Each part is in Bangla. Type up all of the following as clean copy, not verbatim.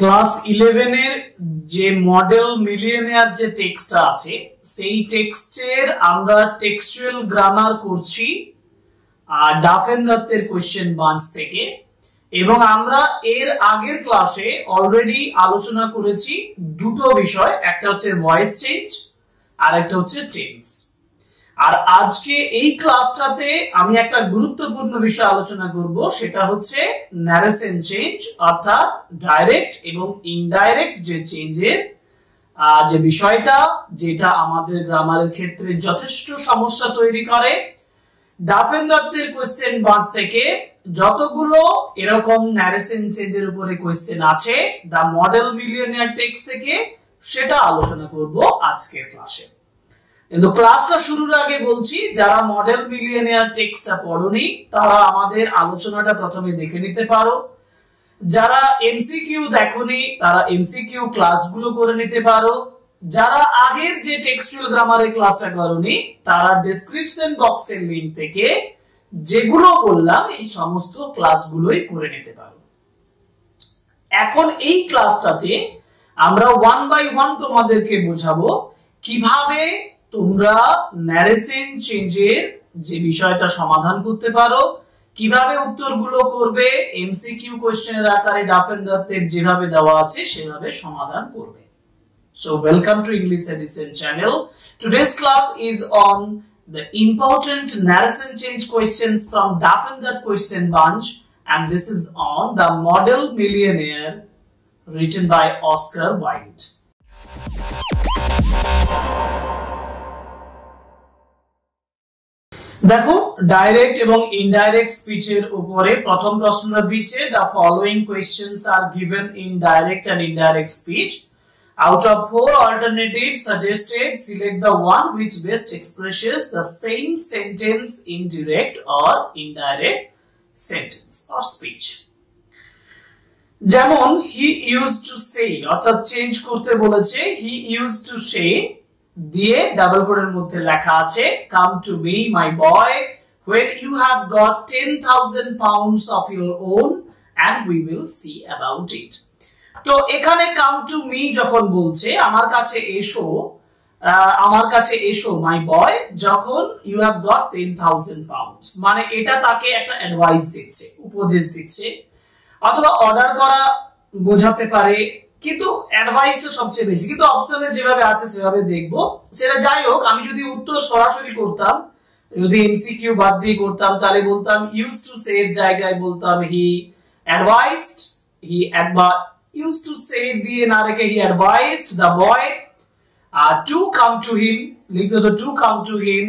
ক্লাস 11 এর যে মডেল মিলিয়নিয়ার যে টেক্সটটা আছে সেই টেক্সটের আমরা টেক্সচুয়াল গ্রামার করছি ডাফেন দত্তের কোশ্চেন বান্স থেকে এবং আমরা এর আগের ক্লাসে অলরেডি আলোচনা করেছি দুটো বিষয়, একটা হচ্ছে ভয়েস চেঞ্জ আর একটা হচ্ছে টেন্স। আর আজকে এই ক্লাসটাতে আমি একটা গুরুত্বপূর্ণ বিষয় আলোচনা করব, সেটা হচ্ছে ন্যারেশন চেঞ্জ, অর্থাৎ ডাইরেক্ট এবং ইনডাইরেক্ট যে চেঞ্জের যে বিষয়টা, যেটা আমাদের গ্রামারের ক্ষেত্রে যথেষ্ট সমস্যা তৈরি করে। ডাফেন দত্তের কোশ্চেন বান্স থেকে যতগুলো এরকম ন্যারেশন চেঞ্জের উপরে কোশ্চেন আছে দা মডেল মিলিয়নিয়ার টেক্সট থেকে, সেটা আলোচনা করব আজকের ক্লাসে। কিন্তু ক্লাসটা শুরুর আগে বলছি, যারা মডেল মিলিয়নিয়ার টেক্সটটা পড়োনি তারা আমাদের আলোচনাটা প্রথমে দেখে নিতে পারো। যারা এমসিকিউ দেখোনি তারা এমসিকিউ ক্লাসগুলো করে নিতে পারো। যারা আগের যে টেক্সচুয়াল গ্রামারের ক্লাসটা করোনি তারা ডেসক্রিপশন বক্সের লিংক থেকে যেগুলো বললাম এই সমস্ত ক্লাসগুলোই করে নিতে পারো। এখন এই ক্লাসটাতে আমরা ওয়ান বাই ওয়ান তোমাদেরকে বোঝাবো কিভাবে তোমরা ন্যারেশন চেঞ্জের যে বিষয়টা সমাধান করতে পারো, কিভাবে উত্তরগুলো করবে, এমসিকিউ কোশ্চেনের আকারে ডাফেন দত্তের যেভাবে দেওয়া আছে সেভাবে সমাধান করবে। So welcome to English Edition channel. Today's class is on the important narration change questions from Dafen Dutt question bunch, and this is on the model millionaire written by Oscar Wilde. দেখো, ডাইরেক্ট এবং ইনডাইরেক্ট স্পিচের উপরে প্রথম প্রশ্নটা দিচ্ছে, the following questions are given in direct and indirect speech. Out of 4 alternatives suggested, select the one which best expresses the same sentence in direct or indirect sentence or speech. যেমন he used to say, অর্থাৎ চেঞ্জ করতে বলেছে, he used to say দিয়ে ডাবল কোটের মধ্যে লেখা আছে come to me my boy when you have got 10,000 pounds of your own and we will see about it. তো এখানে কাম টু মি যখন বলছে আমার কাছে এসো মাই বয়, যখন ইউ হ্যাভ গট 10,000 পাউন্ডস, মানে এটা তাকে একটা অ্যাডভাইস দিচ্ছে, উপদেশ দিচ্ছে, অথবা অর্ডার করা বোঝাতে পারে, কিন্তু অ্যাডভাইসটা সবচেয়ে বেশি। কিন্তু অপশনে যেভাবে আছে সেভাবে দেখবো, সেটা যাই হোক। আমি যদি উত্তর সরাসরি করতাম, যদি এমসিকিউ বাদ দিয়ে করতাম, তাহলে বলতাম ইউজ টু সে এর জায়গায় বলতাম he advised, used to say দিয়ে না রেখে he advised the boy to come to him, লিখতে তো to come to him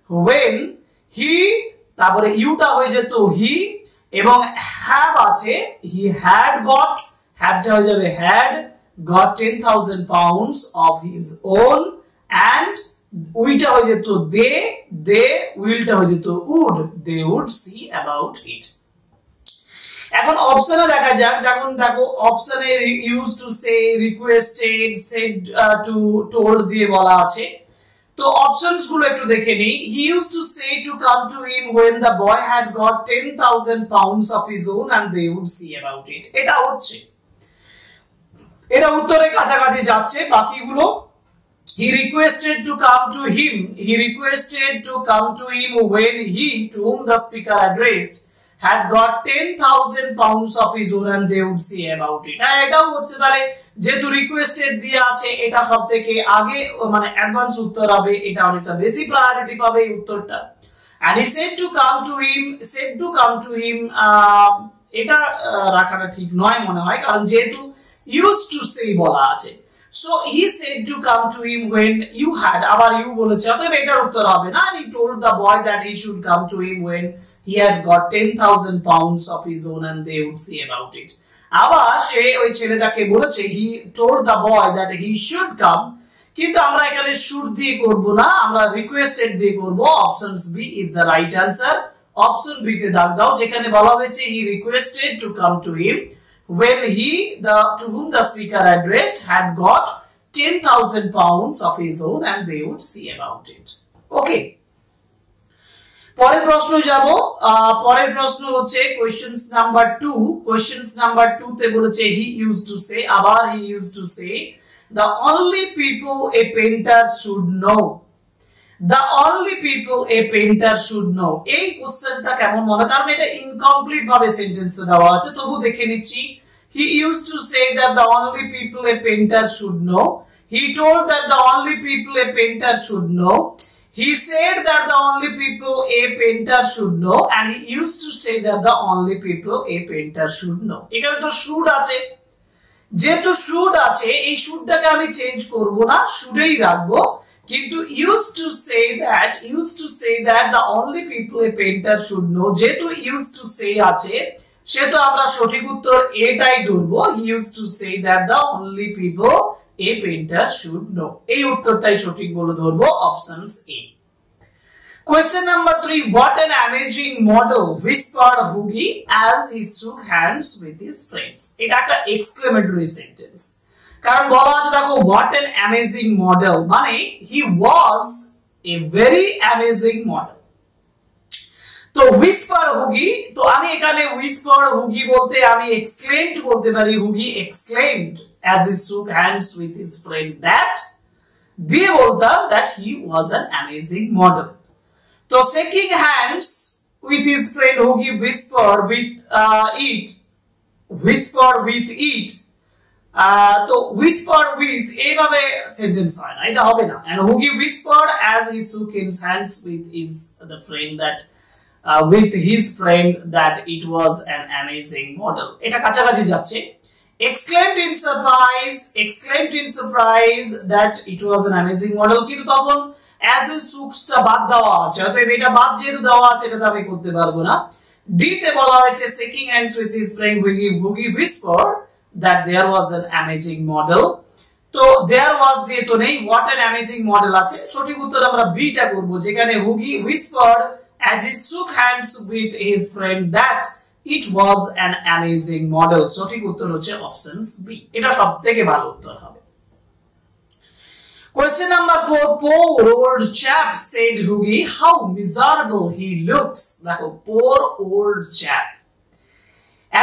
when he, তারপরে ইউটা হয়ে যেত he, এবং have আছে he had got, hadটা হয়ে যাবে had got 10,000 pounds of his own, and উইটা হয়ে যেত they willটা হয়ে যেত would, they would see about it. এখন অপশনে দেখা যাক। দেখো অপশনে use to say, requested, said to, told দিয়ে বলা আছে। তো অপশনস গুলো একটু দেখে নেই। He use to say to come to him when the boy had got 10,000 pounds of his own and they would see about it. এটা হচ্ছে, এটা উত্তরের কাছাকাছি যাচ্ছে। বাকিগুলো he requested to come to him, when he, to whom the speaker addressed, had got 10,000 pounds of his own and they would see about it. এটাও হচ্ছে, তাহলে যেহেতু রিকোয়েস্টেড দিয়ে আছে এটা সবথেকে আগে, মানে অ্যাডভান্স উত্তর হবে, এটা অনেকটা বেশি প্রায়োরিটি পাবে এই উত্তরটা। and he said to come to him, এটা রাখাটা ঠিক নয় মনে হয়, কারণ যেহেতু used to say বলা আছে। So he said to come to him when you had, আবার you বলেছে, অতএব এটার উত্তর হবে না। and he told the boy that he should come to him when he had got 10,000 pounds of his own and they would see about it. আবার সে ওই ছেলেটাকে বলেছে he told the boy that he should come, কিন্তু আমরা এখানে should দিয়ে করব না, আমরা requested দিয়ে করব। Option B is the right answer. Option B তে দাগ দাও, যেখানে বলা হয়েছে he requested to come to him when he, to whom the speaker addressed, had got 10,000 pounds of his own and they would see about it. Okay. পরের প্রশ্ন যাব। পরের প্রশ্ন হচ্ছে কোশ্চেনস নাম্বার 2। কোশ্চেনস নাম্বার 2 তে বলেছে হি ইউজড টু সে, আবার he used to say the only people a painter should know, the only people a painter should know। এই কোশ্চেনটা কেমন মনে, কারণ এটা ইনকমপ্লিট ভাবে সেন্টেন্সে দেওয়া আছে, তবু দেখে নিচ্ছি। he used to say that the only people a painter should know, he told that the only people a painter should know, he said that the only people a painter should know, and he used to say that the only people a painter should know। এখানে তো should আছে, যেহেতু should আছে এই shouldটাকে আমি চেঞ্জ করব না, shouldই রাখবো, কিন্তু used to say that the only people a painter should know, যেহেতু used to say আছে সেহেতু আমরা সঠিক উত্তর এটাই ধরবো, he used to say that the only people a painter should know। এই উত্তরটাই সঠিক বলে ধরবো, options A. Question number 3, what an amazing model, whispered Hugi as he shook hands with his friends। এটা একটা exclamatory sentence, কারণ বলা আছে দেখো what an amazing model মানে he was a very amazing model। তো whispered Hugi, তো আমি এখানে whispered Hugi বলতে আমি exclaimed বলতে পারি, Hugi exclaimed as he shook hands with his friend that, দিয়ে বলতাম that he was an amazing model। তো shaking hands with his friend Hugi whispered with it, তো whispered with এইভাবে সেন্টেন্স হয় না, এটা হবে না। and Hugi whispered as he shook his hands with his friend that it was an amazing model। এটা কাছাকাছি যাচ্ছে। exclaimed in surprise that it was an amazing model, কিন্তু তখন as he shook টা বাদ দেওয়া আছে, অতএব এটা বাদ যেহেতু দেওয়া আছে এটা আমি করতে পারবো না। d তে বলা হয়েছে shaking hands with his friend Hugi whispered that there was an amazing model। তো there was দিয়ে তো নেই, what an amazing model আছে, সঠিক উত্তর আমরা b টা করব, যেখানে Hugi whispered as he shook hands with his friend that it was an amazing model। সঠিক উত্তর হচ্ছে অপশনস বি, এটা সবথেকে ভালো উত্তর হবে। Question number 4, poor old chap, said Hugi, how miserable he looks। দেখো poor old chap,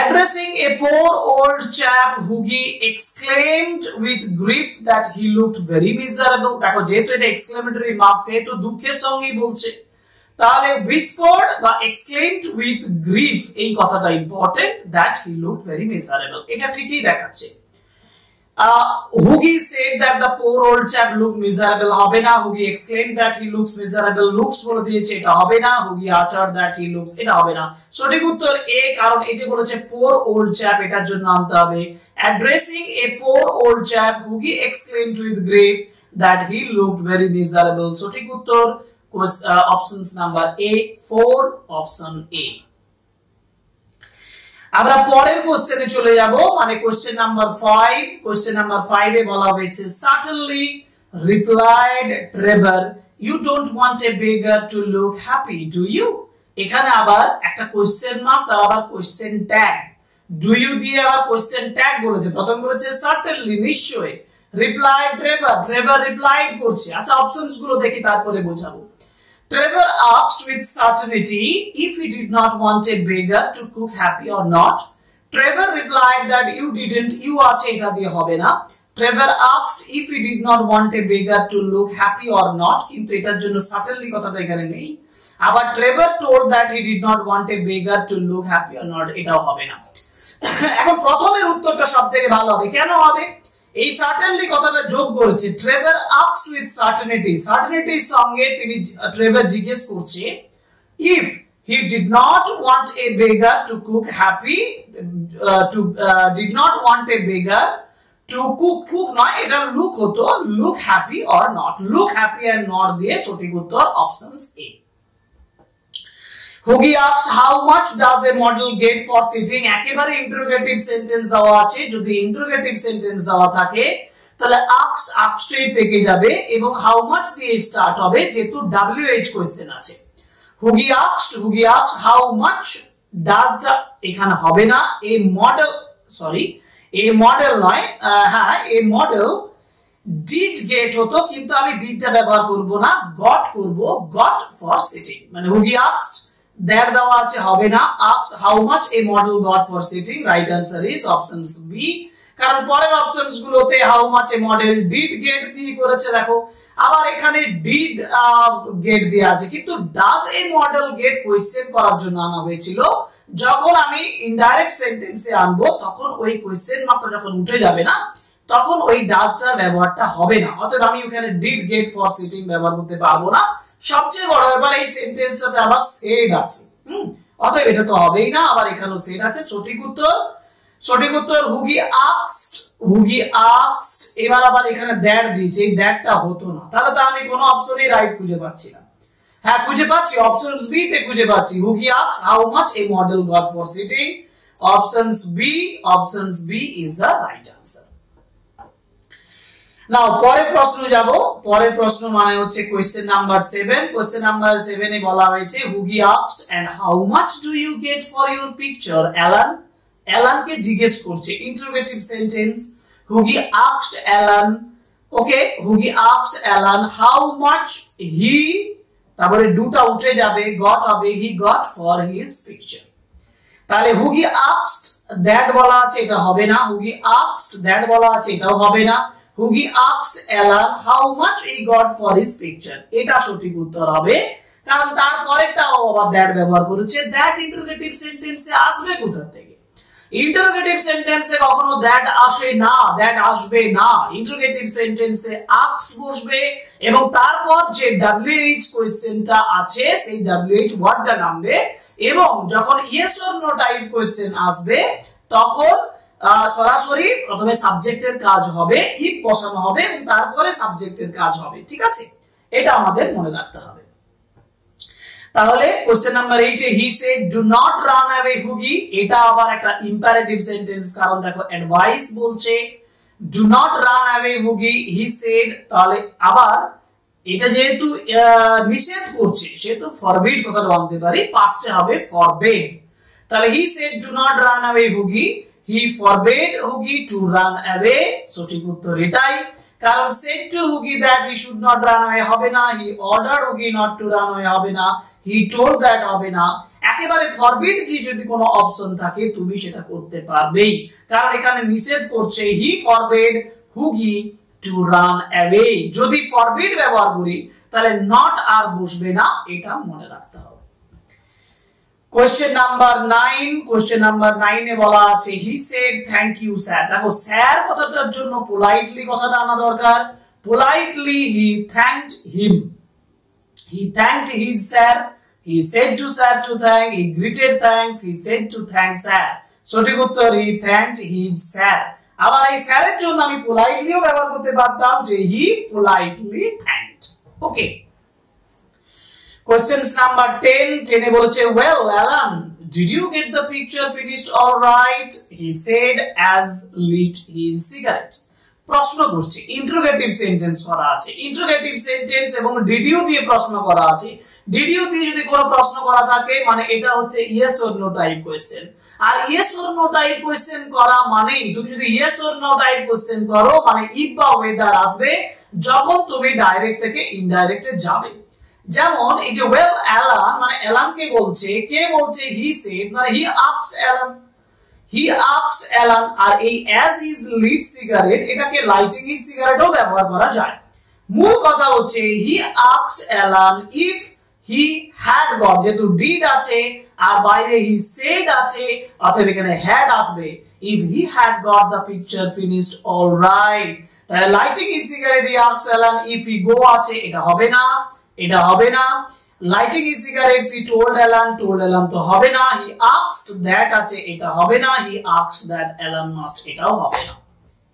addressing a poor old chap, Hugi exclaimed with grief that he looked very miserable। দেখো যেহেতু এটা exclamatory mark, সেহেতু দুঃখের সঙ্গেই বলছে, তাহলে whispered বা exclaimed with grief এই কথাটা important, that he looked very miserable, এটা ঠিকই দেখাচ্ছে। Hugi said that the poor old chap looked miserable, হবে না। Hugi exclaimed that he looks miserable, looks বলে দিয়েছে, এটা হবে না। Hugi uttered that he looks, এটা হবে না। সঠিক উত্তর এ, কারণ এই যে বলেছে poor old chap, এটার জন্য আনতে হবে addressing a poor old chap, Hugi exclaimed with grief that he looked very miserable। সঠিক উত্তর options number A, 4, option A। আমরা পরের কোশ্চেনে চলে যাব, মানে কোশ্চেন নাম্বার 5। কোশ্চেন নাম্বার 5 এ বলা হয়েছে certainly replied Trevor, you don't want a beggar to look happy, do you। এখানে আবার একটা কোশ্চেন মার্ক, তার আবার কোশ্চেন ট্যাগ, do you দিয়ে আবার কোশ্চেন ট্যাগ বলেছে। প্রথম বলেছে certainly নিশ্চয়ই, replied Trevor replied করছে। আচ্ছা অপশনস গুলো দেখি তারপরে বোঝাবো। Trevor asked with certainty if he did not want a beggar to cook happy or not. Trevor replied that you didn't, you আছে এটা দিয়ে হবে না। Trevor asked if he did not want a beggar to look happy or not, কিন্তু এটার জন্য certainly কথাটা এখানে নেই। আবার Trevor told that he did not want a beggar to look happy or not, এটাও হবে না। এখন প্রথমের উত্তরটা সবথেকে ভালো হবে, কেন হবে? এই certainly কথাটা যোগ করেছে, Trevor asked with certainty, certainty সঙ্গে তিনি Trevor জিজ্ঞেস করছে if he did not want a beggar to cook happy, did not want a beggar to cook নয়, এটা look হতো look happy or not, look happy and not দিয়ে সঠিক উত্তর options A। Hugi asked how much does a model get for sitting, একেবারে ইন্টারোগেটিভ সেন্টেন্স দেওয়া আছে, যদি ইন্টারোগেটিভ সেন্টেন্স দেওয়া থাকে তাহলে asked থেকে যাবে এবং how much দিয়ে স্টার্ট হবে, যেহেতু WH কোশ্চেন আছে। Hugi asked how much does the, এখানে হবে না, a model নয়, হ্যাঁ a model ডিড গেট হতো, কিন্তু আমি ডিডটা ব্যবহার করব না, গট করব, গট ফর সিটিং। মানে হুগি আস্কড, দ্যাট দেওয়া আছে, হবে না। Asked how much a model got for sitting, right answer is options B. কারণ পরের অপশনস গুলোতে how much a model did get দিয়ে করেছে, দেখো আবার এখানে ডিড গেট দিয়ে আছে, কিন্তু does a model get question করার জন্য আনা হয়েছিল। যখন আমি ইনডাইরেক্ট সেন্টেন্সে আনবো তখন ওই কোশ্চেন মার্কটা যখন উঠে যাবে না, তখন ওই ডাজটার ব্যবহারটা হবে না। অতএব আমি ওখানে ডিড গেট ফর সিটিং ব্যবহার করতে পারবো না। সবচেয়ে বড় ব্যাপার এই সেন্টেন্সটাতে আবার সেড আছে, অতএব এটা তো হবেই না। আবার এখানেও সেড আছে। সঠিক উত্তর হুগি আস্কড, হুগি আস্কড। এবার আবার এখানে দ্যাট দিয়েছে, এই দ্যাটটা হতো না, তাহলে তো আমি কোনো অপশনই রাইট খুঁজে পাচ্ছি না। হ্যাঁ খুঁজে পাচ্ছি, অপশনস বি তে খুঁজে পাচ্ছি, Hughie asked how much a model got for sitting. Options B is the right answer. Now পরের প্রশ্ন যাব। পরের প্রশ্ন মানে হচ্ছে কোশ্চেন নাম্বার 7। কোশ্চেন নাম্বার 7 এ বলা হয়েছে Hughie asked and how much do you get for your picture Alan. Alan কে জিজ্ঞেস করছে, interrogative sentence. Hughie asked Alan, okay, Hughie asked Alan how much he, তারপরে ডুটা উঠে যাবে, গট হবে, হি গট ফর হিজ পিকচার। তাহলে হুগি আস্কড দ্যাট বলা আছে, এটা হবে না। হুগি আস্কড দ্যাট বলা আছে, এটাও হবে না। Hughie asked Alan how much he got for his picture, এটা সঠিক উত্তর হবে। কারণ তারপরেরটাও আবার দ্যাট ব্যবহার করেছে। দ্যাট ইন্টারোগেটিভ সেন্টেন্সে আসবে কোথা থেকে? ইন্টারোগেটিভ সেন্টেন্সে কখনো দ্যাট আসে না, দ্যাট আসবে না। ইন্টারোগেটিভ সেন্টেন্সে আস্কড বসবে এবং তারপর যে WH কোশ্চেনটা আছে সেই WH ওয়ার্ডটা নামবে, এবং যখন yes or no type question আসবে তখন সরাসরি প্রথমে সাবজেক্টের কাজ হবে, ইফ বসানো হবে এবং তারপরে সাবজেক্টের কাজ হবে। ঠিক আছে, এটা আমাদের মনে রাখতে হবে। তাহলে কোশ্চেন নাম্বার 8 এ he said do not run away Hughie, এটা আবার একটা ইম্পারেটিভ সেন্টেন্স, কারণ দেখো অ্যাডভাইস বলছে, do not run away Hughie, he said. তাহলে আবার এটা যেহেতু নিষেধ করছে সেহেতু ফরবিড কথাটা আনতে পারি, পাস্টে হবে ফরবেড। তাহলে he said do not run away Hughie, he forbade Hughie to run away. সঠিক উত্তর এটাই, কারণ said to হুগি that he should not run away হবে না, he ordered হুগি not to run away হবে না, he told that হবে না। একেবারে ফরবিড যদি কোনো অপশন থাকে তুমি সেটা করতে পারবেই, কারণ এখানে নিষেধ করছে, he forbade হুগি to run away। যদি ফরবিড ব্যবহার করি তাহলে not আর বসবে না, এটা মনে রাখতে হবে। কোশ্চেন নাম্বার 9, কোশ্চেন নাম্বার 9 এ বলা আছে he said thank you sir. দেখো স্যার কথাটার জন্য পোলাইটলি কথাটা আনা দরকার। Politely he thanked him, he thanked his sir, he said to sir to thank, he greeted thanks, he said to thank sir. সঠিক উত্তর হি থ্যাঙ্কড হিজ স্যার। আবার এই স্যারের জন্য আমি পোলাইটলিও ব্যবহার করতে পারতাম, যে হি পোলাইটলি থ্যাঙ্কড। ওকে, Questions number 10 এ বলেছে well Alan did you get the picture finished all right, he said as lit his cigarette। প্রশ্ন করছে, ইন্টারোগেটিভ সেন্টেন্স করা আছে, ইন্টারোগেটিভ সেন্টেন্স এবং did you দিয়ে প্রশ্ন করা আছে। did you দিয়ে যদি কোনো প্রশ্ন করা থাকে মানে এটা হচ্ছে yes or no type question, আর yes or no type question করা মানে তুমি যদি yes or no type question করো মানে if বা whether আসবে যখন তুমি ডাইরেক্ট থেকে ইনডাইরেক্টে যাবে। যেমন এই যে well Alan মানে অ্যালান কে বলছে, কে বলছে he said মানে he asked Alan, he asked Alan। আর এই as his lit cigarette এটাকে lighting his cigarette ও ব্যবহার করা যায়। মূল কথা হচ্ছে he asked Alan if he had got, যেহেতু did আছে আর বাইরে he said আছে অতএব এখানে had আসবে, if he had got the picture finished all right। তাহলে lighting his cigarette he asked Alan if he go আছে, এটা হবে না, এটা হবে না। lighting his cigarettes he told Alan তো হবে না। he asked that আছে, এটা হবে না। he asked that Alan must, এটাও হবে না।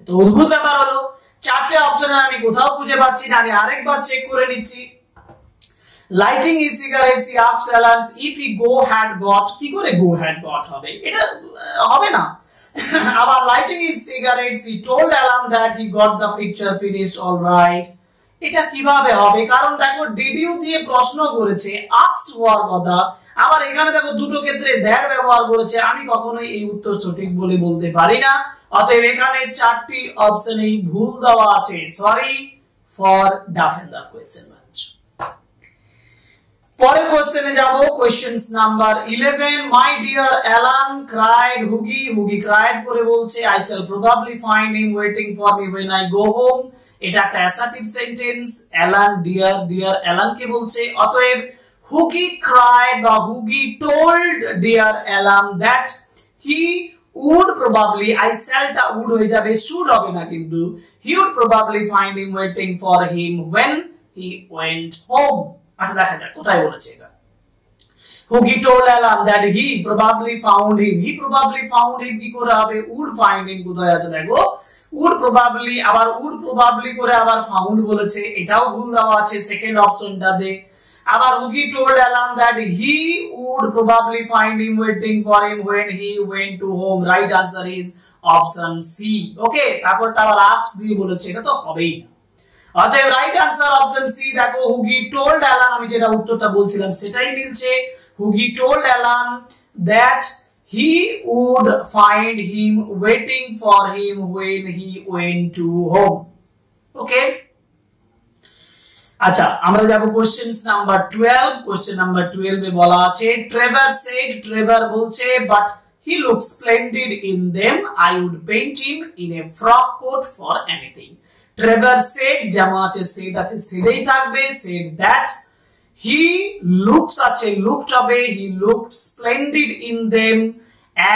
তো অদ্ভুত ব্যাপার হলো, চারটে অপশনে আমি কোথাও খুঁজে পাচ্ছি না। আমি আরেকবার চেক করে নিচ্ছি। lighting his cigarettes he asked Alan if he go had got, কি করে go had got হবে, এটা হবে না। আবার lighting his cigarettes he told Alan that he got the picture finished all right, এটা কিভাবে হবে? কারণ দেখো did you দিয়ে প্রশ্ন করেছে, asked হওয়ার কথা, আবার এখানে দেখো দুটো ক্ষেত্রে that ব্যবহার করেছে। আমি কখনোই এই উত্তর সঠিক বলে বলতে পারি না, অতএব এখানে চারটি অপশনেই ভুল দেওয়া আছে। সরি ফর ডাফেন দ্য কোয়েশ্চেন ব্যাচ। পরের কোশ্চেনে যাব, questions number 11। My dear Alan cried Hughie. Hughie cried করে বলছে I shall probably find him waiting for me when I go home। এটা একটা assertive sentence. Alan dear, dear Alan কে বলছে। অতএব হুগি ক্রাইড বা Hughie told dear Alan that he would probably, I shall টা would হয়ে যাবে, should হবে না কিন্তু, he would probably find him waiting for him when he went home। আচ্ছা দেখা যাক কোথায় বলেছে এটা। Hugi told Alan that he probably found him, he probably found him কি করে হবে, would find him কোথায় আছে দেখো, would probably আবার would probably করে আবার found বলেছে, এটাও ভুল দেওয়া আছে সেকেন্ড অপশনটাতে। আবার Hugi told Alan that he would probably find him waiting for him when he went to home। right answer is option C। ওকে, তারপরটা আবার asked দিয়ে বলেছে, এটা তো হবেই না। অতএব রাইট আনসার অপশন সি। দেখো হুগি টোল্ড অ্যালান, আমি যেটা উত্তরটা বলছিলাম সেটাই মিলছে। Hughie told Alan that he would find him waiting for him when he went to home। Okay, আচ্ছা আমরা যাব কোশ্চেনস নাম্বার 12। কোশ্চেন নাম্বার 12 এ বলা আছে ট্রেভার সেড, ট্রেভার বলছে but he looks splendid in them, I would paint him in a frock coat for anything। Trevor said, যেমন আছে said আছে সেটাই থাকবে, said that he looks আছে looked হবে, he looked splendid in them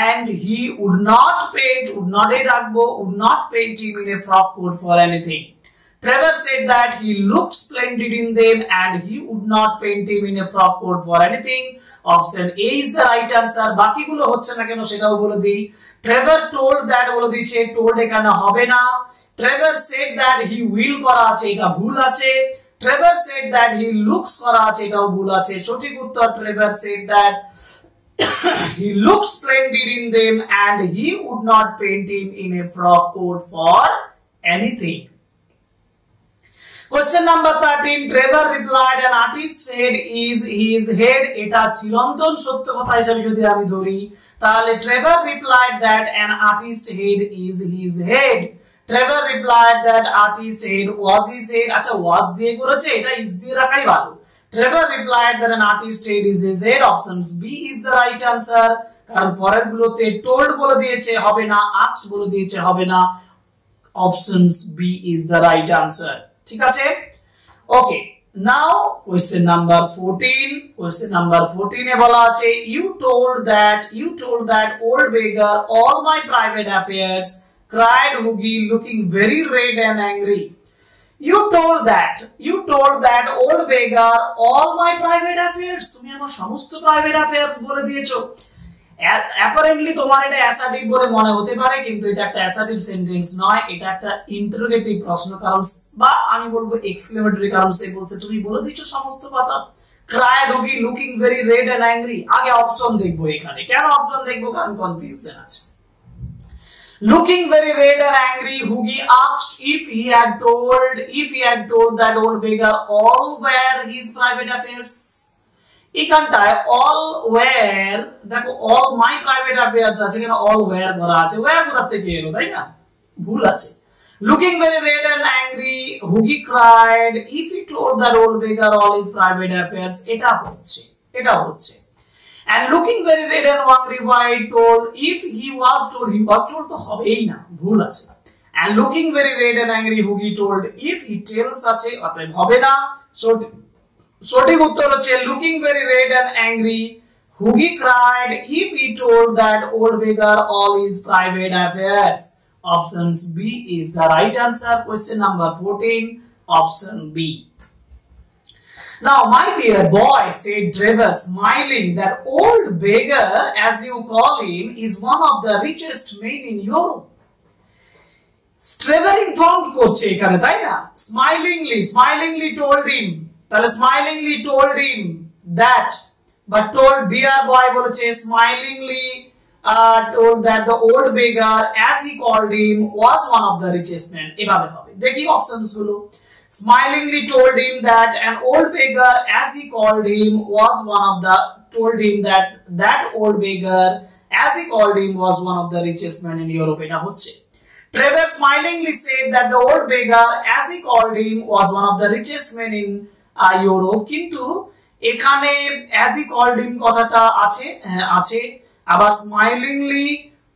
and he would not paint, would not এ রাখবো, would not paint him in a frock coat for anything। Trevor said that he looked splendid in them and he would not paint him in a frock coat for anything। Option A is the right answer। বাকিগুলো হচ্ছে না কেন সেটাও বলে দিই। Trevor told that বলে দিয়েছে, told এখানে হবে না। Trevor said that he will করা আছে, এটা ভুল আছে। Trevor said that he looks করা আছে, এটাও ভুল আছে। সঠিক উত্তর Trevor said that he looked splendid in them and he would not paint him in a frock coat for anything। Question number 13, Trevor replied an artist's head is his head। এটা চিরন্তন সত্য কথা হিসেবে যদি আমি ধরি তাহলে Trevor replied that an artist's head is his head। Trevor replied that artist's head was his head। আচ্ছা was দিয়ে করেছে, এটা is দিয়ে রাখাই ভালো। Trevor replied that an artist's head is his head। Option B is the right answer। কারণ পরের গুলোতে told বলে দিয়েছে হবে না, asked বলে দিয়েছে হবে না। Option B is the right answer। ঠিক আছে, ওকে। Now question number 14। Question number 14 এ বলা আছে you told that old beggar all my private affairs, cried Hugi looking very red and angry। You told that old beggar all my private affairs, তুমি আমার সমস্ত প্রাইভেট অ্যাফেয়ার্স বলে দিয়েছো। অ্যাপারেন্টলি তোমার এটা অ্যাসার্টিভ বলে মনে হতে পারে কিন্তু এটা একটা অ্যাসার্টিভ সেন্টেন্স নয়, এটা একটা ইন্টারোগেটিভ প্রশ্ন কারণ বা আমি বলবো এক্সক্লেমেটরি কারণ সে বলছে তুমি বলে দিচ্ছ সমস্ত কথা। cried Hugi looking very red and angry। আগে অপশন দেখবো এখানে, কেন অপশন দেখবো কারণ কনফিউশন আছে। Looking very red and angry, Hugi asked if he had told that old beggar all were his private affairs। এখানটায় all were, দেখো all my private affairs আছে, কেন all were করা আছে, were কোথা থেকে এলো, তাই না, ভুল আছে। Looking very red and angry, Hugi cried if he told that old beggar all his private affairs। এটা হচ্ছে and looking very red and angry, why told if he was told তো হবেই না, ভুল আছে। and looking very red and angry, Hugi told if he tells আছে, অতএব হবে না। সঠিক উত্তর হচ্ছে looking very red and angry, Hugi cried if he told that old beggar all his private affairs। Option B is the right answer। Question number 14, option B। Now my dear boy, said Trevor smiling, that old beggar as you call him is one of the richest men in Europe। Trevor informed করছে এখানে, তাই না, smilingly told him, তাহলে smilingly told him that, but told dear boy বলেছে smilingly told that the old beggar as he called him was one of the richest men। এভাবে হবে, দেখি অপশনস গুলো। smilingly told him that an old beggar as he called him was told him that old beggar as he called him was one of the richest men in Europe। এটা হচ্ছে Trevor smilingly said that the old beggar, as he called him, was one of the richest men in Europe. কিন্তু এখানে as he called him কথাটা আছে আবার smilingly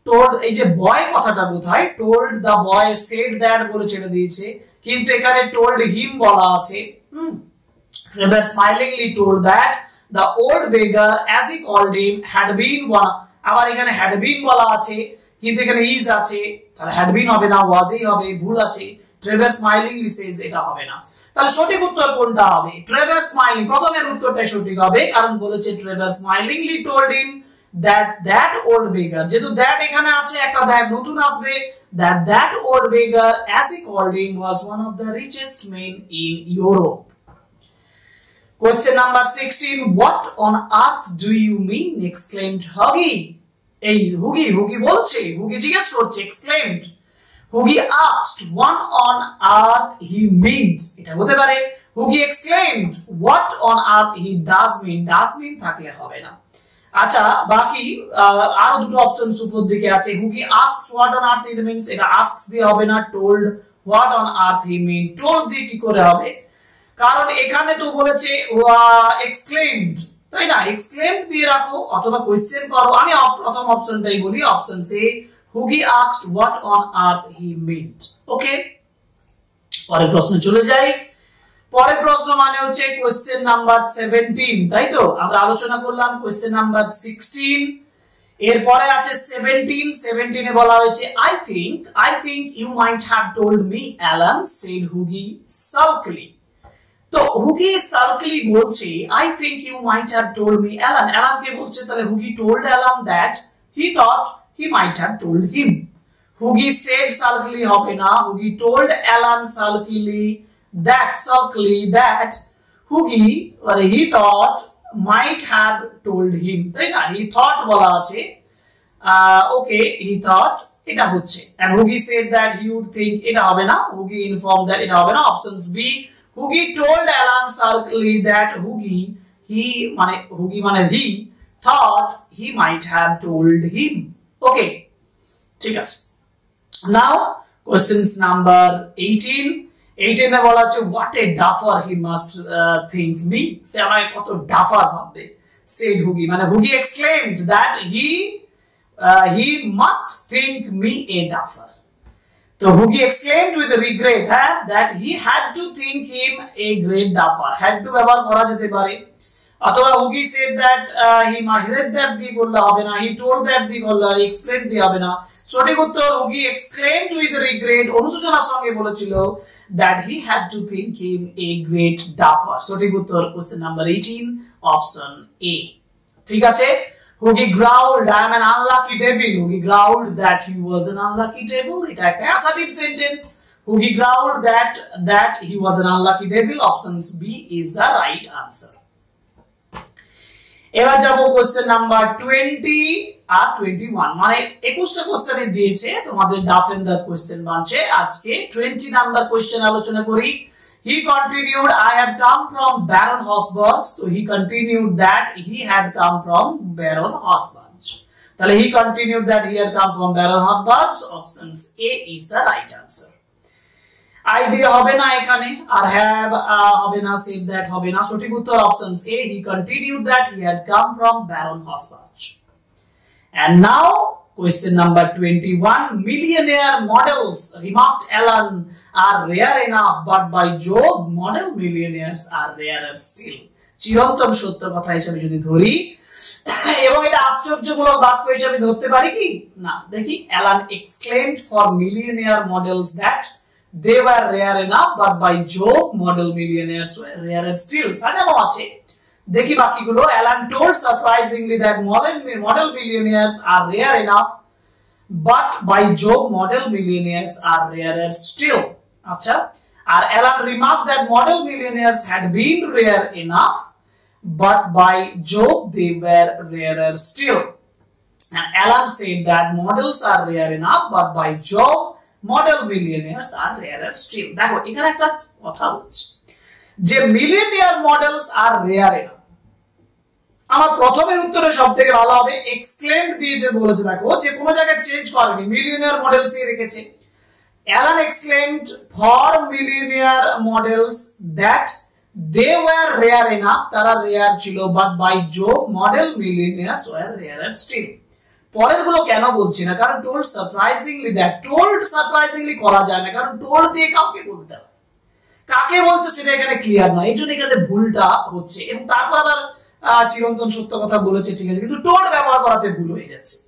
told এই যে বয় কথাটা বোঝায় told the boy said that বলে ছেড়ে দিয়েছে কিন্তু এখানে told him বলা আছে Trevor smilingly told that the old beggar as he called him had been one আবার এখানে had been বলা আছে কিন্তু এখানে is আছে তাহলে had been হবে না was ই হবে ভুল আছে Trevor smilingly says এটা হবে না তাহলে সঠিক উত্তর কোনটা হবে Trevor smiling প্রথমের উত্তরটাই সঠিক হবে কারণ বলেছে Trevor smilingly told him that old beggar যেহেতু that এখানে আছে একটা that নতুন আসবে that old beggar as he called him was one of the richest men in Europe. Question number 16 what on earth do you mean exclaimed Huggy এই হুগি বলছে হুগি জিজ্ঞেস করছে exclaimed Huggy asked what on earth he meant এটা হতে পারে Huggy exclaimed what on earth he does mean থাকলে হবে না আচ্ছা বাকি আরো দুটো অপশনস উপর দিকে আছে Huggy asks what on earth it means এটা asks দিয়ে হবে না told what on earth he mean told দিয়ে কি করে হবে কারণ এখানে তো বলেছে exclaimed তাই না exclaimed দিয়ে রাখো অথবা কোশ্চেন করো আমি প্রথম অপশনটাই বলি option C Huggy asked what on earth he meant okay পরের প্রশ্ন চলে যাই পরের প্রশ্ন মানে হচ্ছে কোশ্চেন নাম্বার 17 তাই তো আমরা আলোচনা করলাম কোশ্চেন নাম্বার 16 এরপরে আছে 17 এ বলা হয়েছে I think you might have told me Alan said Huggy sulkily তো Huggy sulkily বলছে I think you might have told me Alan কে বলছে তাহলে Huggy told Alan that he thought he might have told him Huggy said sulkily হবে না Huggy told Alan sulkily that Huggy he thought might have told him তাই না he thought বলা আছে okay he thought এটা হচ্ছে and Huggy said that he would think এটা হবে না Huggy informed that এটা হবে না options B Huggy told Alan sulkily that Huggy he thought he might have told him okay ঠিক আছে now questions number 18 এ বলা আছে what a duffer he must think me সে আমায় কত ডাফার ভাববে said Huggy মানে Huggy exclaimed that he must think me a duffer তো Huggy exclaimed with regret that he had to think him a great duffer had to ব্যবহার করা যেতে পারে অথবা Huggy said that he said that দিয়ে বললে হবে না he told that দিয়ে বললে he explained দিয়ে হবে না সঠিক উত্তর Huggy exclaimed with regret অনুশোচনার সঙ্গে বলেছিল that he had to think him a great duffer সঠিক উত্তর কোশ্চেন নাম্বার 18 অপশন A ঠিক আছে Huggy growled I am an unlucky devil Huggy growled that he was an unlucky devil এটা একটা assertive sentence Huggy growled that he was an unlucky devil options B is the right answer এবার যাব কোশ্চেন নাম্বার 20 আর 21 মানে 21টা কোশ্চেনই দিয়েছে তোমাদের ডাফ এন্ড দ্য কোশ্চেন বাঞ্চে আজকে 20 নাম্বার কোশ্চেন আলোচনা করি he continued I had come from Baron Hosburg so he continued that he had come from Baron Hosburg তাহলে he continued that he had come from Baron Hosburg options A is the right answer I দিয়ে হবে না এখানে আর have হবে না said that হবে না সঠিক উত্তর options A he continued that he had come from Baron Hosburg and now question number 21 millionaire models remarked Alan are rare enough but by Jove model millionaires are rarer still চিরন্তন সত্য কথা হিসেবে যদি ধরি এবং এটা আশ্চর্যমূলক বাক্য হিসেবে ধরতে পারি কি না দেখি Alan exclaimed for millionaire models that they were rare enough but by Jove model millionaires were rarer still সাজানো আছে দেখি বাকিগুলো Alan told surprisingly that model millionaires are rare enough but by Jove model millionaires are rarer still আচ্ছা আর Alan remarked that model millionaires had been rare enough but by Jove they were rarer still and Alan said that models are rare enough but by Jove model millionaires are rarer still দেখো এখানে একটা কথা বলছি যে millionaire models are rare enough আমার প্রথমের উত্তরে সবথেকে ভালো হবে exclaimed দিয়ে যে বলেছে দেখো যে কোন জায়গায় চেঞ্জ করেনি millionaire models এ রেখেছে Alan exclaimed for millionaire models that they were rare enough, tara rare chilo, but by Jove model millionaires were rarer still. পরের গুলো কেন বলছি না, কারণ told surprisingly that, told surprisingly করা যায় না, কারণ told দিয়ে কাউকে বলতে হবে, কাকে বলছে সেটা এখানে ক্লিয়ার নয়, এই জন্য এখানে ভুলটা হচ্ছে। এবং তারপর আবার চিরন্তন সত্য কথা বলেছে, ঠিক আছে, কিন্তু told ব্যবহার করাতে ভুল হয়ে যাচ্ছে।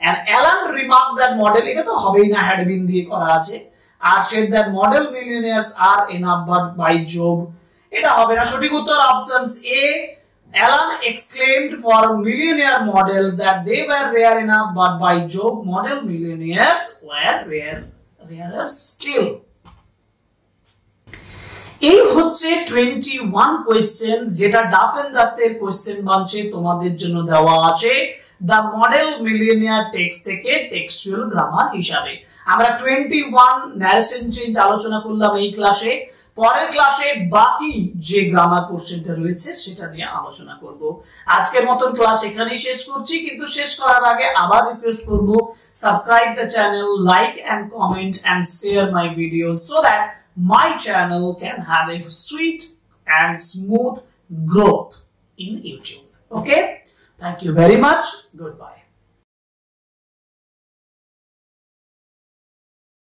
And Alan remarked that model, এটা তো হবেই না, had been দিয়ে করা আছে, আর said that model millionaires are enough, but by Jove, এটা হবে না। সঠিক উত্তর options A, Alan exclaimed for millionaire models that they were rare enough, but by Jove model millionaires were rarer still. এই হচ্ছে 21 কোয়েশ্চেন যেটা ডাফেন দত্তের কোয়েশ্চেন বাঞ্চে তোমাদের জন্য দেওয়া আছে দ্য মডেল মিলিয়নিয়ার টেক্সট থেকে টেক্সচুয়াল গ্রামার হিসাবে। আমরা 21 ন্যারেশন চেঞ্জ আলোচনা করলাম এই ক্লাসে। পরের ক্লাসে বাকি যে গ্রামার কোশ্চেনটা রয়েছে সেটা নিয়ে আলোচনা করব। আজকের মতন ক্লাস এখানেই শেষ করছি, কিন্তু শেষ করার আগে আবার রিকোয়েস্ট করব, subscribe the channel, like and comment and share my videos so that my channel can have a sweet and smooth growth in YouTube. Okay? Thank you very much. Goodbye.